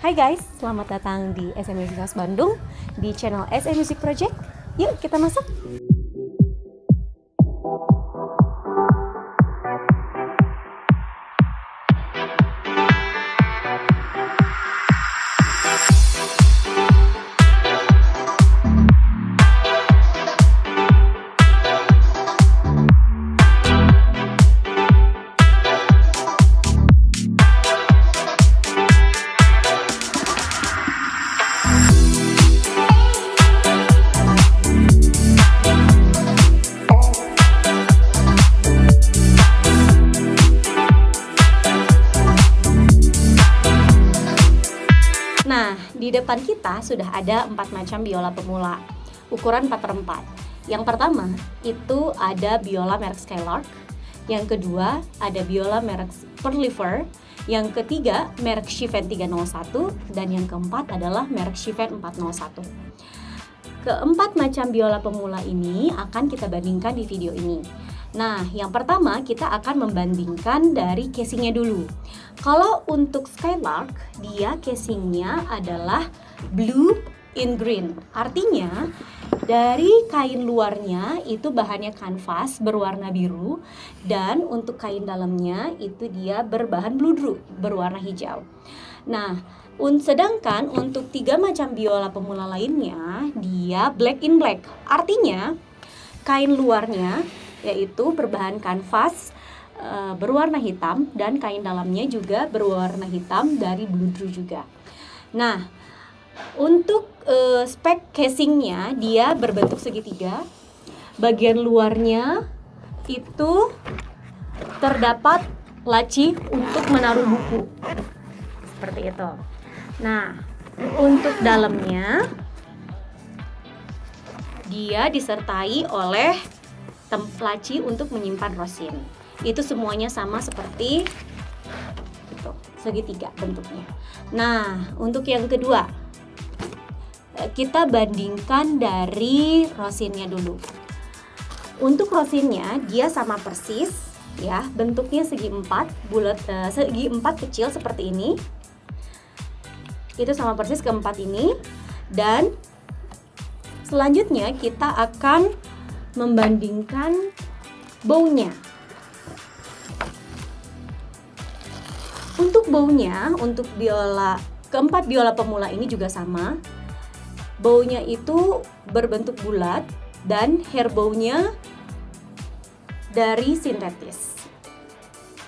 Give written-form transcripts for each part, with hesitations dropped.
Hai guys, selamat datang di SM Music House Bandung di channel SM Music Project. Yuk kita masuk. Nah, di depan kita sudah ada 4 macam biola pemula, ukuran 4/4. Yang pertama, itu ada biola merek Skylark. Yang kedua, ada biola merek Perlifer. Yang ketiga, merek Shiven 301. Dan yang keempat adalah merek Shiven 401. Keempat macam biola pemula ini akan kita bandingkan di video ini. Nah, yang pertama kita akan membandingkan dari casingnya dulu. Kalau untuk Skylark, dia casingnya adalah blue in green. Artinya, dari kain luarnya itu bahannya kanvas berwarna biru, dan untuk kain dalamnya itu dia berbahan bludru berwarna hijau. Nah, sedangkan untuk 3 macam biola pemula lainnya, dia black in black. Artinya, kain luarnya yaitu berbahan kanvas berwarna hitam, dan kain dalamnya juga berwarna hitam dari bludru juga. Nah, untuk spek casingnya dia berbentuk segitiga. Bagian luarnya itu terdapat laci untuk menaruh buku seperti itu. Nah, untuk dalamnya dia disertai oleh laci untuk menyimpan rosin. Itu semuanya sama seperti itu, segitiga bentuknya. Nah, untuk yang kedua, kita bandingkan dari rosinnya dulu. Untuk rosinnya dia sama persis ya, bentuknya segi 4 bulat, segi 4 kecil seperti ini. Itu sama persis keempat ini. Dan selanjutnya kita akan membandingkan baunya. Untuk baunya, untuk keempat biola pemula ini juga sama. Baunya itu berbentuk bulat dan hair baunya dari sintetis.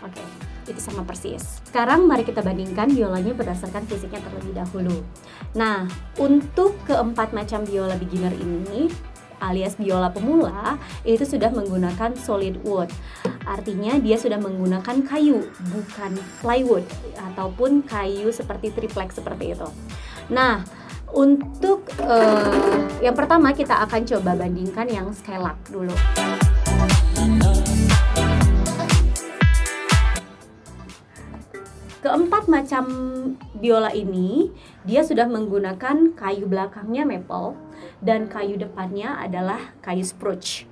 Oke, itu sama persis. Sekarang mari kita bandingkan biolanya berdasarkan fisiknya terlebih dahulu. Nah, untuk keempat macam biola beginner ini alias biola pemula itu sudah menggunakan solid wood. Artinya dia sudah menggunakan kayu, bukan plywood ataupun kayu seperti triplex seperti itu. Nah, untuk yang pertama kita akan coba bandingkan yang Skylark dulu. Keempat macam biola ini dia sudah menggunakan kayu belakangnya maple dan kayu depannya adalah kayu spruce.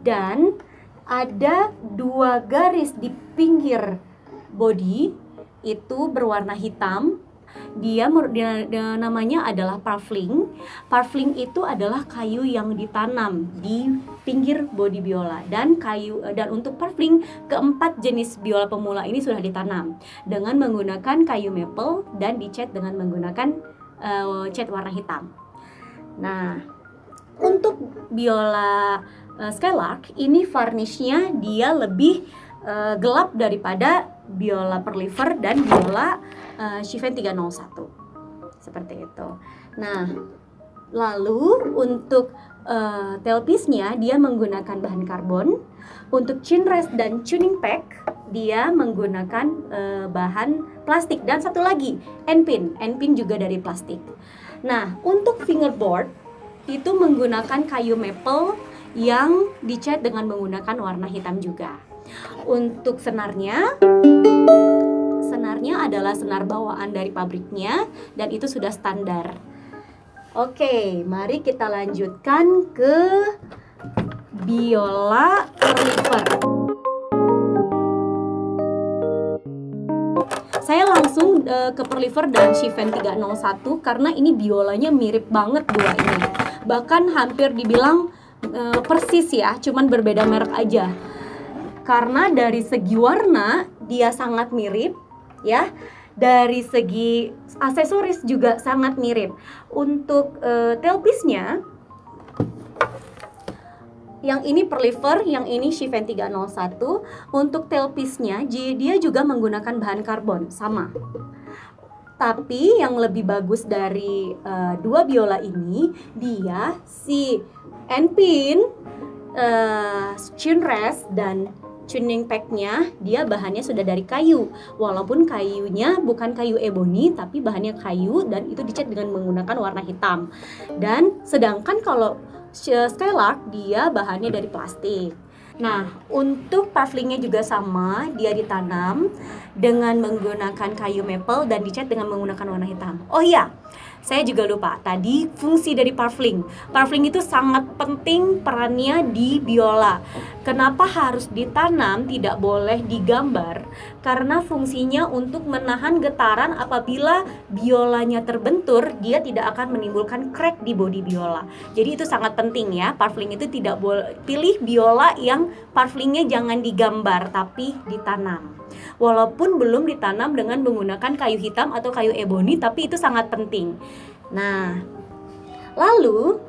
Dan ada 2 garis di pinggir body itu berwarna hitam. Dia namanya adalah parfling. Parfling itu adalah kayu yang ditanam di pinggir body biola, dan untuk parfling keempat jenis biola pemula ini sudah ditanam dengan menggunakan kayu maple dan dicat dengan menggunakan cat warna hitam. Nah, untuk biola Skylark ini varnishnya dia lebih gelap daripada biola Perlifer dan biola Shiven 301 seperti itu. Nah, lalu untuk tailpiece-nya dia menggunakan bahan karbon. Untuk chin rest dan tuning pack dia menggunakan bahan plastik, dan satu lagi N-pin juga dari plastik. Nah, untuk fingerboard itu menggunakan kayu maple yang dicat dengan menggunakan warna hitam juga. Untuk senarnya adalah senar bawaan dari pabriknya, dan itu sudah standar. Oke, mari kita lanjutkan ke biola Perlifer. Saya langsung langsung ke Perlifer dan Shifen 301 karena ini biolanya mirip banget dua ini. Bahkan hampir dibilang persis ya, cuman berbeda merek aja. Karena dari segi warna dia sangat mirip ya. Dari segi aksesoris juga sangat mirip. Untuk tailpiece-nya yang ini Perlifer, yang ini Shifen 301. Untuk tailpiece-nya dia juga menggunakan bahan karbon sama. Tapi yang lebih bagus dari dua biola ini, dia si endpin, chin rest dan tuning pack-nya dia bahannya sudah dari kayu. Walaupun kayunya bukan kayu ebony tapi bahannya kayu dan itu dicat dengan menggunakan warna hitam. Dan sedangkan kalau Skylark dia bahannya dari plastik. Nah, untuk pavlingnya juga sama, dia ditanam dengan menggunakan kayu maple dan dicat dengan menggunakan warna hitam. Oh iya, saya juga lupa tadi fungsi dari pavling. Pavling itu sangat penting perannya di biola. Kenapa harus ditanam, tidak boleh digambar? Karena fungsinya untuk menahan getaran apabila biolanya terbentur, dia tidak akan menimbulkan crack di bodi biola. Jadi itu sangat penting ya, pavling itu tidak boleh, pilih biola yang pavlingnya jangan digambar tapi ditanam. Walaupun belum ditanam dengan menggunakan kayu hitam atau kayu ebony, tapi itu sangat penting. Nah, lalu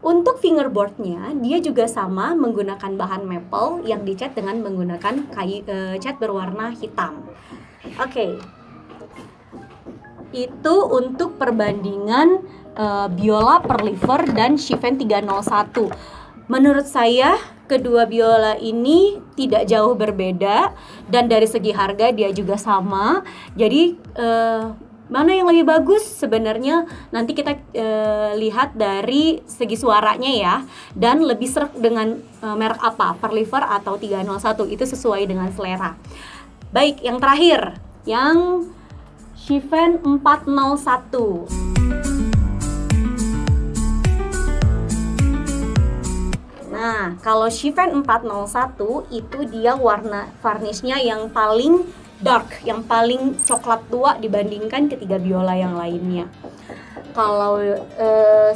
untuk fingerboardnya dia juga sama menggunakan bahan maple yang dicat dengan menggunakan cat berwarna hitam. Oke. Itu untuk perbandingan biola Perlifer dan Shifen 301. Menurut saya kedua biola ini tidak jauh berbeda dan dari segi harga dia juga sama. Jadi mana yang lebih bagus sebenarnya nanti kita lihat dari segi suaranya ya, dan lebih serak dengan merek apa, Perlifer atau 301, itu sesuai dengan selera. Baik, yang terakhir yang Shifen 401. Nah, kalau Shifen 401 itu dia warna varnishnya yang paling dark, yang paling coklat tua dibandingkan ketiga biola yang lainnya. Kalau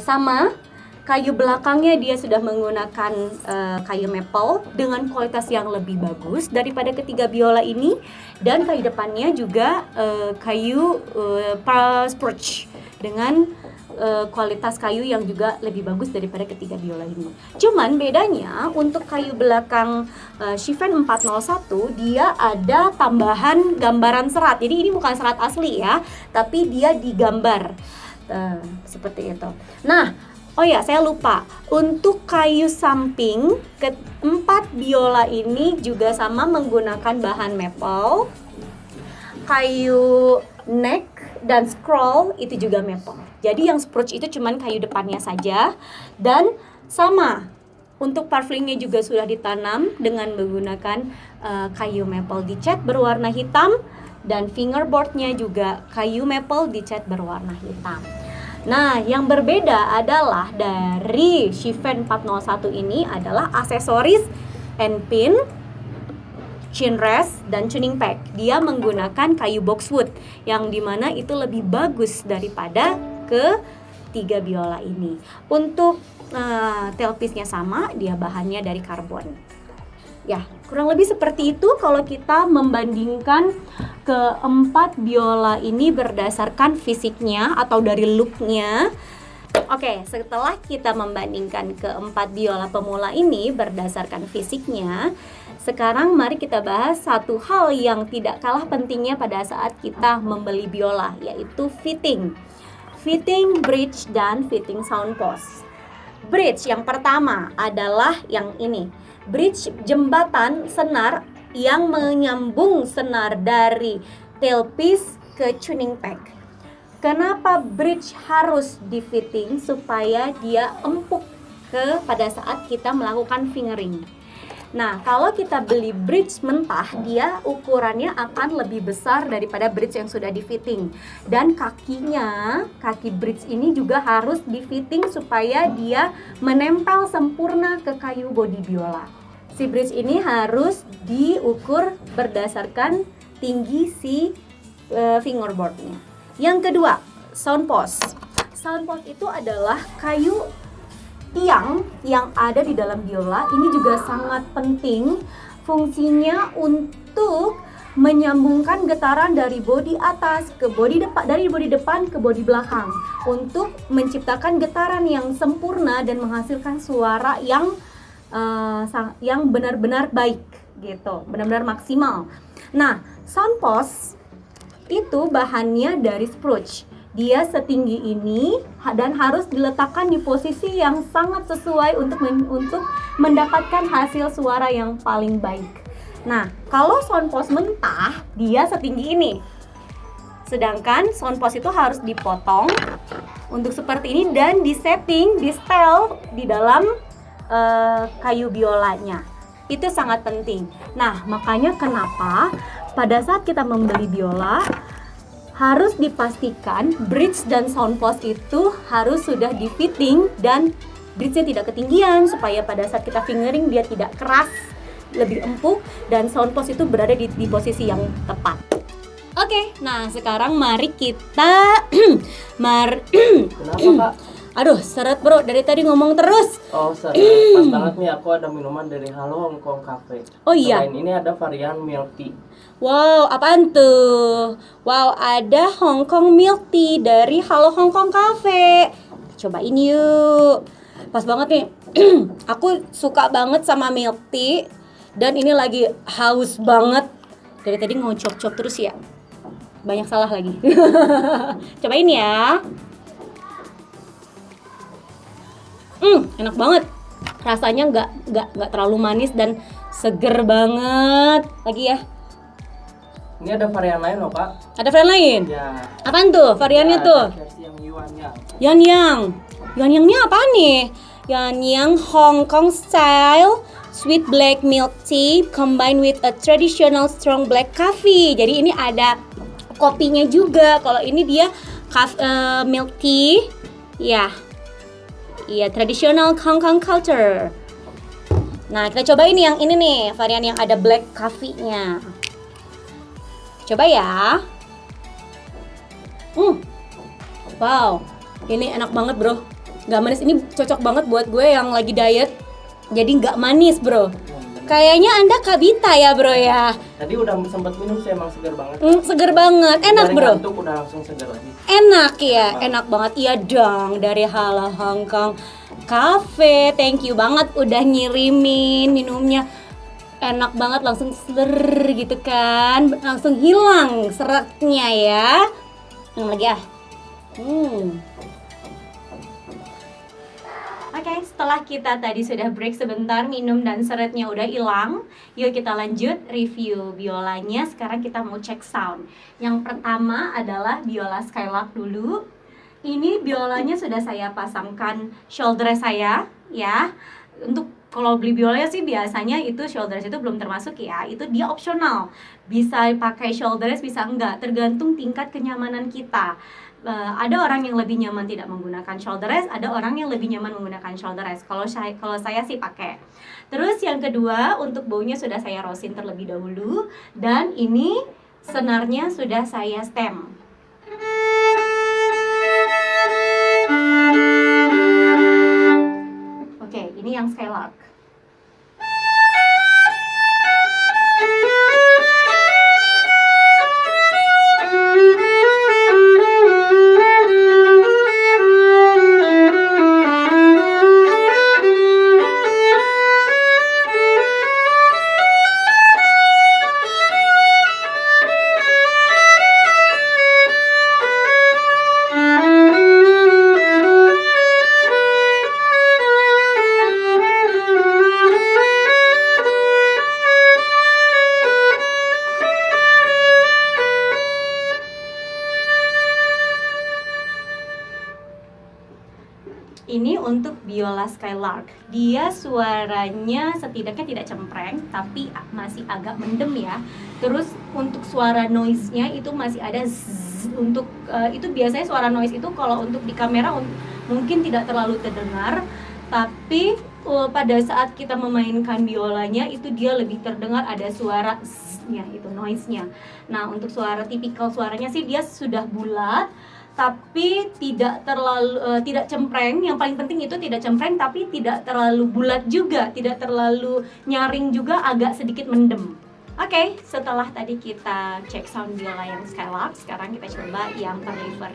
sama kayu belakangnya dia sudah menggunakan kayu maple dengan kualitas yang lebih bagus daripada ketiga biola ini, dan kayu depannya juga kayu pearl spruce dengan kualitas kayu yang juga lebih bagus daripada ketiga biola ini. Cuman bedanya untuk kayu belakang Shifen 401 dia ada tambahan gambaran serat. Jadi ini bukan serat asli ya, tapi dia digambar seperti itu. Nah, oh ya, saya lupa. Untuk kayu samping keempat biola ini juga sama menggunakan bahan maple. Kayu neck dan scroll itu juga maple. Jadi yang spruce itu cuman kayu depannya saja. Dan sama, untuk pavlingnya juga sudah ditanam dengan menggunakan kayu maple dicat berwarna hitam, dan fingerboardnya juga kayu maple dicat berwarna hitam. Nah, yang berbeda adalah dari Shifen 401 ini adalah aksesoris endpin, chin rest, dan tuning pack. Dia menggunakan kayu boxwood yang dimana itu lebih bagus daripada ketiga biola ini. Untuk tailpiece-nya sama, dia bahannya dari karbon. Ya, kurang lebih seperti itu kalau kita membandingkan keempat biola ini berdasarkan fisiknya atau dari look-nya. Oke, setelah kita membandingkan keempat biola pemula ini berdasarkan fisiknya, sekarang mari kita bahas satu hal yang tidak kalah pentingnya pada saat kita membeli biola, yaitu fitting. Fitting bridge dan fitting sound post. Bridge yang pertama adalah yang ini. Bridge jembatan senar yang menyambung senar dari tailpiece ke tuning pack. Kenapa bridge harus di-fitting? Supaya dia empuk pada saat kita melakukan fingering. Nah, kalau kita beli bridge mentah, dia ukurannya akan lebih besar daripada bridge yang sudah di-fitting. Dan kakinya, kaki bridge ini juga harus di-fitting supaya dia menempel sempurna ke kayu bodi biola. Si bridge ini harus diukur berdasarkan tinggi si fingerboardnya. Yang kedua, sound post. Sound post itu adalah kayu tiang yang ada di dalam biola. Ini juga sangat penting, fungsinya untuk menyambungkan getaran dari bodi atas ke bodi depan, dari bodi depan ke bodi belakang, untuk menciptakan getaran yang sempurna dan menghasilkan suara yang benar-benar baik gitu, benar-benar maksimal. Nah, sound post itu bahannya dari spruce. Dia setinggi ini dan harus diletakkan di posisi yang sangat sesuai untuk mendapatkan hasil suara yang paling baik. Nah, kalau sound post mentah, dia setinggi ini. Sedangkan sound post itu harus dipotong untuk seperti ini dan disetting, di setel di dalam kayu biolanya. Itu sangat penting. Nah, makanya kenapa pada saat kita membeli biola harus dipastikan bridge dan sound post itu harus sudah di fitting dan bridge-nya tidak ketinggian supaya pada saat kita fingering dia tidak keras, lebih empuk, dan sound post itu berada di posisi yang tepat. Oke, nah sekarang mari kita Kenapa Kak? Aduh, seret bro, dari tadi ngomong terus. Oh seret, pas banget nih aku ada minuman dari Halo Hong Kong Cafe. Oh iya. Selain ini ada varian milk tea. Wow, apaan tuh? Wow, ada Hong Kong milk tea dari Halo Hong Kong Cafe. Cobain yuk. Pas banget nih. Aku suka banget sama milk tea. Dan ini lagi haus banget. Dari tadi ngocok-cok terus ya. Banyak salah lagi. Cobain ya. Enak banget. Rasanya nggak terlalu manis dan seger banget. Lagi ya. Ini ada varian lain loh Kak. Ada varian lain? Ya. Apaan tuh variannya Ya, tuh? versi yang Yuan-yang. Yang apa nih? Yang Hong Kong style sweet black milk tea combined with a traditional strong black coffee. Jadi ini ada kopinya juga. Kalau ini dia milk tea, ya, iya traditional Hong Kong culture. Nah kita cobain yang ini nih, varian yang ada black coffee-nya. Coba ya. Wow, ini enak banget bro. Gak manis, ini cocok banget buat gue yang lagi diet. Jadi gak manis bro. Kayaknya Anda Kabita ya bro ya. Tadi udah sempat minum sih, emang segar banget. Seger banget, enak Dari bro. ngantuk udah langsung segar lagi. Enak ya, enak banget. Iya dong, dari Halo Hong Kong Cafe. Thank you banget udah ngirimin minumnya. Enak banget, langsung ser gitu kan. Langsung hilang seratnya ya. Minum lagi ya. Oke, setelah kita tadi sudah break sebentar, minum dan seretnya udah hilang, yuk kita lanjut review biolanya. Sekarang kita mau cek sound. Yang pertama adalah biola Skylark dulu. Ini biolanya sudah saya pasangkan shoulder saya, ya. Untuk kalau beli biolanya sih biasanya itu shoulder itu belum termasuk ya, itu dia opsional. Bisa pakai shoulder, bisa enggak, tergantung tingkat kenyamanan kita. Ada orang yang lebih nyaman tidak menggunakan shoulder rest, ada orang yang lebih nyaman menggunakan shoulder rest. Kalau saya sih pakai. Terus yang kedua, untuk baunya sudah saya rosin terlebih dahulu, dan ini senarnya sudah saya stem. Oke, ini yang Skylark. Ini untuk biola Skylark. Dia suaranya setidaknya tidak cempreng, tapi masih agak mendem ya. Terus untuk suara noise-nya itu masih ada zzz. Untuk itu biasanya suara noise itu kalau untuk di kamera mungkin tidak terlalu terdengar, tapi pada saat kita memainkan biolanya itu dia lebih terdengar ada suara s-nya, itu noise-nya. Nah, untuk suara tipikal suaranya sih dia sudah bulat tapi tidak terlalu tidak cempreng. Yang paling penting itu tidak cempreng tapi tidak terlalu bulat juga, tidak terlalu nyaring juga, agak sedikit mendem. Oke, setelah tadi kita cek sound biola yang Skylark, sekarang kita coba yang Perlifer.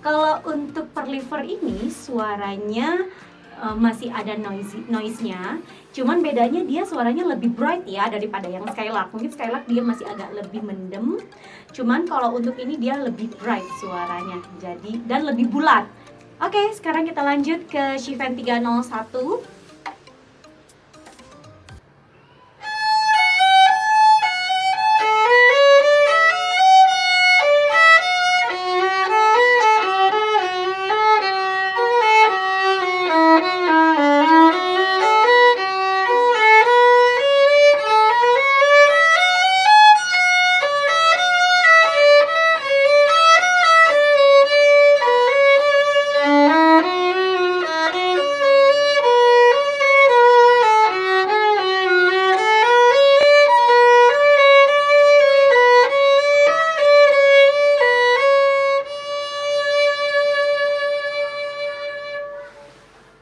Kalau untuk Perlifer ini suaranya masih ada noise-nya, cuman bedanya dia suaranya lebih bright ya daripada yang Skylark. Mungkin Skylark dia masih agak lebih mendem, cuman kalau untuk ini dia lebih bright suaranya, jadi dan lebih bulat. Oke, sekarang kita lanjut ke Shifen 301.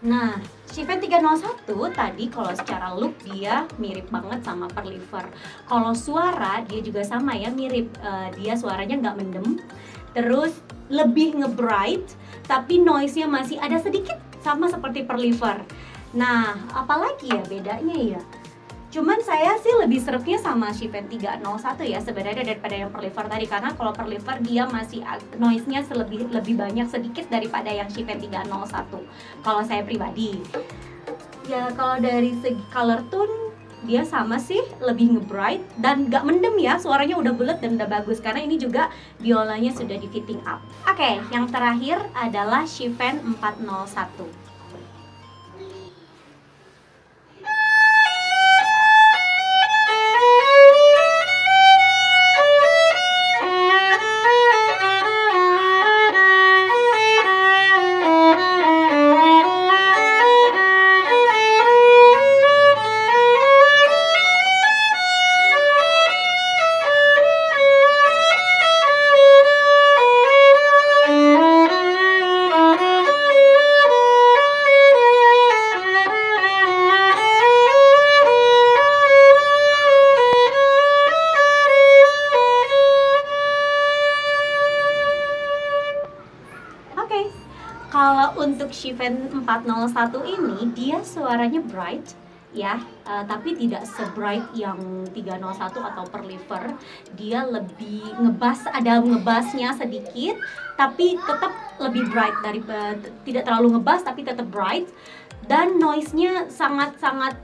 Nah, Shifen 301 tadi kalau secara look dia mirip banget sama Perlifer. Kalau suara dia juga sama ya, mirip. Dia suaranya nggak mendem, terus lebih nge-bright, tapi noise-nya masih ada sedikit sama seperti Perlifer. Nah, apalagi ya bedanya ya? Cuman saya sih lebih seretnya sama Shifen 301 ya sebenarnya daripada yang Perlifer tadi, karena kalau Perlifer dia masih noise-nya lebih banyak sedikit daripada yang Shifen 301 kalau saya pribadi. Ya kalau dari segi color tone dia sama sih, lebih nge-bright dan gak mendem ya, suaranya udah bulat dan udah bagus karena ini juga biolanya sudah di fitting up. Oke, yang terakhir adalah Shifen 401. Kalau untuk Shifen 401 ini dia suaranya bright ya, tapi tidak se-bright yang 301 atau Perlifer. Dia lebih ngebass, ada ngebassnya sedikit, tapi tetap lebih bright tidak terlalu ngebass tapi tetap bright, dan noise-nya sangat-sangat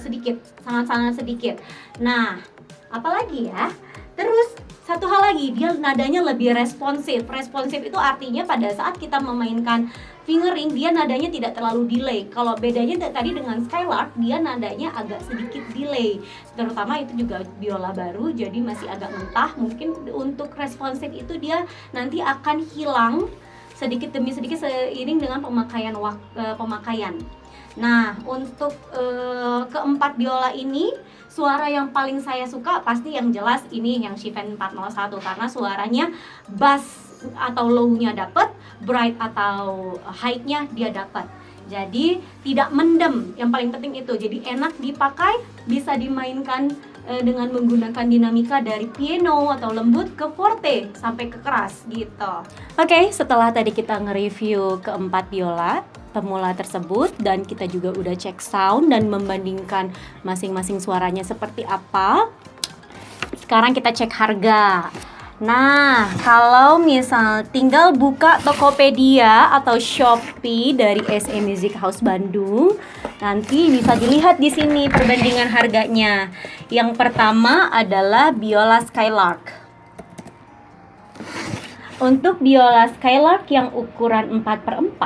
sedikit, sangat-sangat sedikit. Nah, apalagi ya? Terus satu hal lagi, dia nadanya lebih responsif. Responsif itu artinya pada saat kita memainkan fingering, dia nadanya tidak terlalu delay. Kalau bedanya tadi dengan Skylark, dia nadanya agak sedikit delay. Terutama itu juga biola baru, jadi masih agak mentah. Mungkin untuk responsif itu dia nanti akan hilang sedikit demi sedikit seiring dengan pemakaian. Nah, untuk keempat biola ini, suara yang paling saya suka pasti yang jelas ini yang Shifen 401 karena suaranya bass atau low-nya dapat, bright atau high-nya dia dapat. Jadi tidak mendem, yang paling penting itu. Jadi enak dipakai, bisa dimainkan dengan menggunakan dinamika dari piano atau lembut ke forte sampai ke keras gitu. Oke, setelah tadi kita nge-review keempat biola pemula tersebut dan kita juga udah cek sound dan membandingkan masing-masing suaranya seperti apa. Sekarang kita cek harga. Nah, kalau misal tinggal buka Tokopedia atau Shopee dari SE Music House Bandung, nanti bisa dilihat di sini perbandingan harganya. Yang pertama adalah biola Skylark. Untuk biola Skylark yang ukuran 4x4,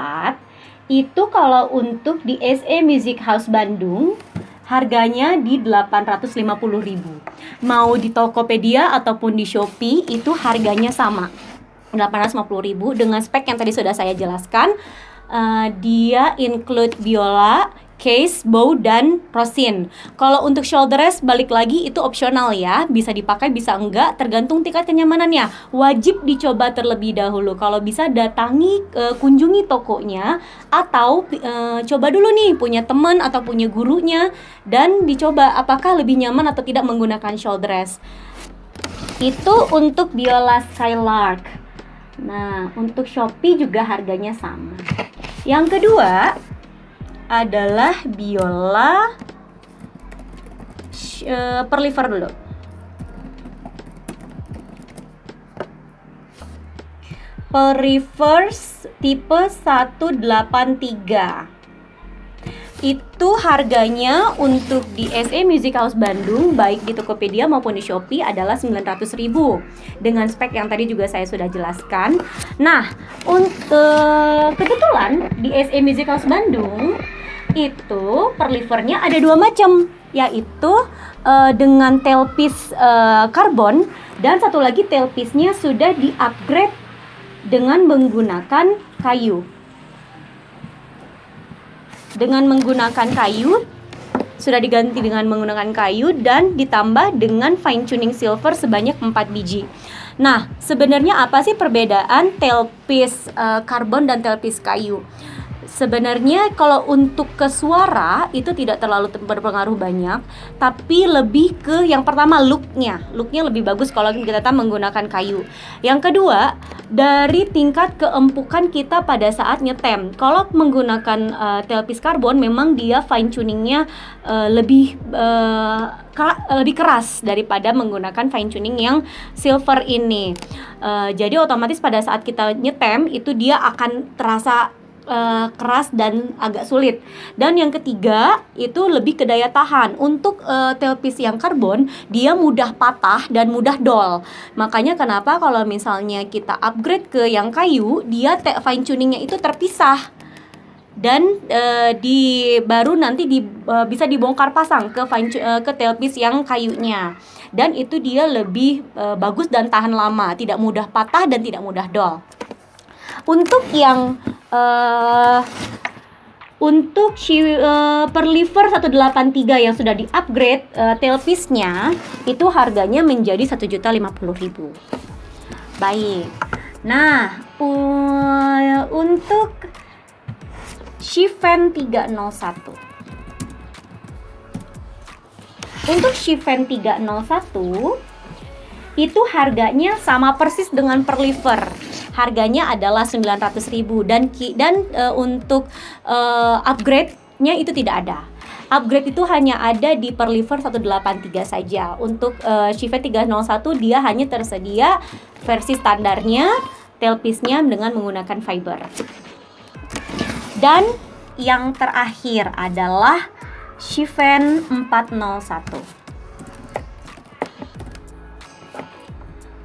itu kalau untuk di SE Music House Bandung harganya di 850.000. Mau di Tokopedia ataupun di Shopee itu harganya sama, 850.000 dengan spek yang tadi sudah saya jelaskan. Dia include biola, case, bow, dan rosin. Kalau untuk shoulder rest balik lagi itu opsional ya, bisa dipakai bisa enggak tergantung tingkat kenyamanannya. Wajib dicoba terlebih dahulu. Kalau bisa datangi, kunjungi tokonya atau coba dulu nih punya teman atau punya gurunya dan dicoba apakah lebih nyaman atau tidak menggunakan shoulder rest. Itu untuk biola Skylark. Nah, untuk Shopee juga harganya sama. Yang kedua adalah biola Perlifer dulu. Perlifer tipe 183. Itu harganya untuk di SE Music House Bandung baik di Tokopedia maupun di Shopee adalah 900.000 dengan spek yang tadi juga saya sudah jelaskan. Nah, untuk kebetulan di SE Music House Bandung itu perlifernya ada dua macam, yaitu dengan tailpiece karbon dan satu lagi tailpiece-nya sudah di-upgrade dengan menggunakan kayu. Sudah diganti dengan menggunakan kayu dan ditambah dengan fine tuning silver sebanyak 4 biji. Nah, sebenarnya apa sih perbedaan tailpiece karbon dan tailpiece kayu? Sebenarnya kalau untuk ke suara itu tidak terlalu berpengaruh banyak, tapi lebih ke yang pertama looknya lebih bagus kalau kita menggunakan kayu. Yang kedua, dari tingkat keempukan kita pada saat nyetem. Kalau menggunakan tailpiece karbon memang dia fine tuningnya lebih keras daripada menggunakan fine tuning yang silver ini. Jadi otomatis pada saat kita nyetem itu dia akan terasa keras dan agak sulit. Dan yang ketiga itu lebih ke daya tahan. Untuk tailpiece yang karbon dia mudah patah dan mudah dol. Makanya kenapa kalau misalnya kita upgrade ke yang kayu, dia fine tuningnya itu terpisah. Dan baru nanti bisa dibongkar pasang ke tailpiece yang kayunya. Dan itu dia lebih bagus dan tahan lama, tidak mudah patah dan tidak mudah dol. Untuk yang Perlifer 183 yang sudah di-upgrade tailpiece-nya itu harganya menjadi 1.050.000. Baik. Nah, untuk Shifen 301. Untuk Shifen 301 itu harganya sama persis dengan Perlifer. Harganya adalah 900.000 dan untuk upgrade-nya itu tidak ada. Upgrade itu hanya ada di Perlifer 183 saja. Untuk Shifen 301 dia hanya tersedia versi standarnya, tailpiece-nya dengan menggunakan fiber. Dan yang terakhir adalah Shifen 401.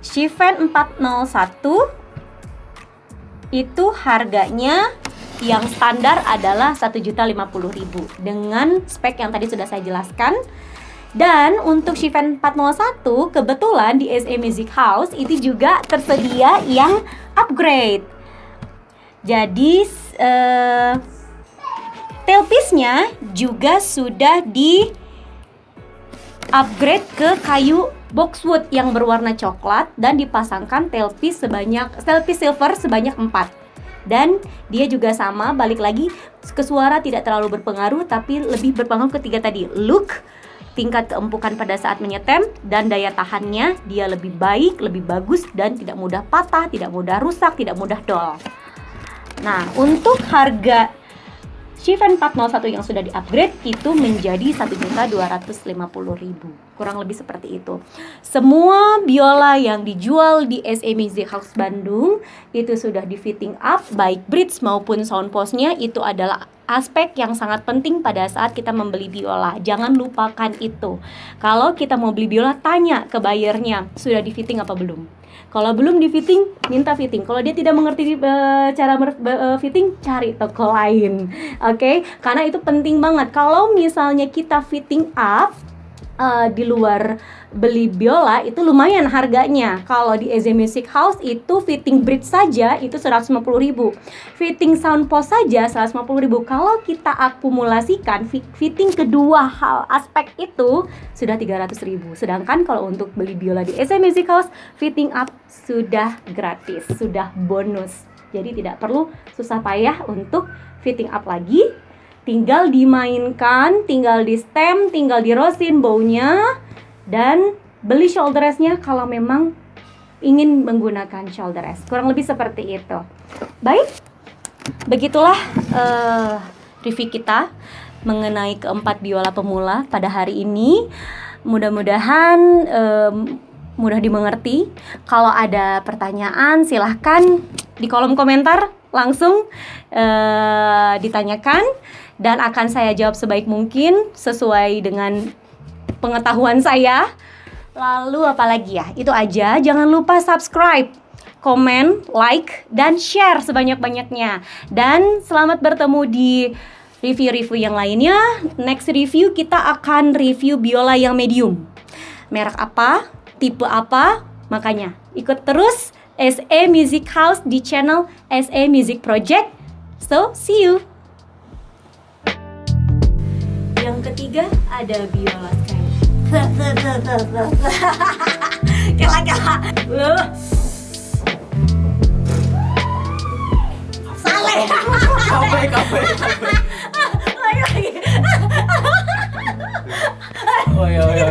Shifen 401 itu harganya yang standar adalah 1.050.000 dengan spek yang tadi sudah saya jelaskan. Dan untuk Shifen 401 kebetulan di SE Music House itu juga tersedia yang upgrade. Jadi tailpiece-nya juga sudah di upgrade ke kayu boxwood yang berwarna coklat dan dipasangkan tailpiece silver sebanyak 4. Dan dia juga sama, balik lagi ke suara tidak terlalu berpengaruh tapi lebih berpengaruh ketiga tadi, look, tingkat keempukan pada saat menyetem, dan daya tahannya dia lebih baik, lebih bagus, dan tidak mudah patah, tidak mudah rusak, tidak mudah dol. Nah, untuk harga Shivan 401 yang sudah di-upgrade itu menjadi 1.250.000. Kurang lebih seperti itu. Semua biola yang dijual di SE Music House Bandung itu sudah di fitting up, baik bridge maupun sound post-nya. Itu adalah aspek yang sangat penting pada saat kita membeli biola. Jangan lupakan itu. Kalau kita mau beli biola, tanya ke buyernya, sudah di fitting apa belum. Kalau belum di fitting, minta fitting. Kalau dia tidak mengerti cara fitting, cari toko lain. Oke? Karena itu penting banget. Kalau misalnya kita fitting up di luar beli biola, itu lumayan harganya. Kalau di SE Music House itu fitting bridge saja itu 150.000. Fitting sound post saja 150.000. Kalau kita akumulasikan fitting kedua hal aspek itu sudah 300.000. Sedangkan kalau untuk beli biola di SE Music House, fitting up sudah gratis, sudah bonus. Jadi tidak perlu susah payah untuk fitting up lagi. Tinggal dimainkan, tinggal di stem, tinggal di rosin baunya, dan beli shoulder rest-nya kalau memang ingin menggunakan shoulder rest. Kurang lebih seperti itu. Baik, begitulah review kita mengenai keempat biola pemula pada hari ini. Mudah-mudahan mudah dimengerti. Kalau ada pertanyaan silahkan di kolom komentar langsung ditanyakan, dan akan saya jawab sebaik mungkin sesuai dengan pengetahuan saya. Lalu apalagi ya, itu aja. Jangan lupa subscribe, komen, like, dan share sebanyak-banyaknya. Dan selamat bertemu di review-review yang lainnya. Next review kita akan review biola yang medium. Merek apa, tipe apa, makanya ikut terus SE Music House di channel SE Music Project. So, see you. Yang ketiga ada biola Sky. Kela-kela. Saleh. Kafe. Lagi. Oh iya.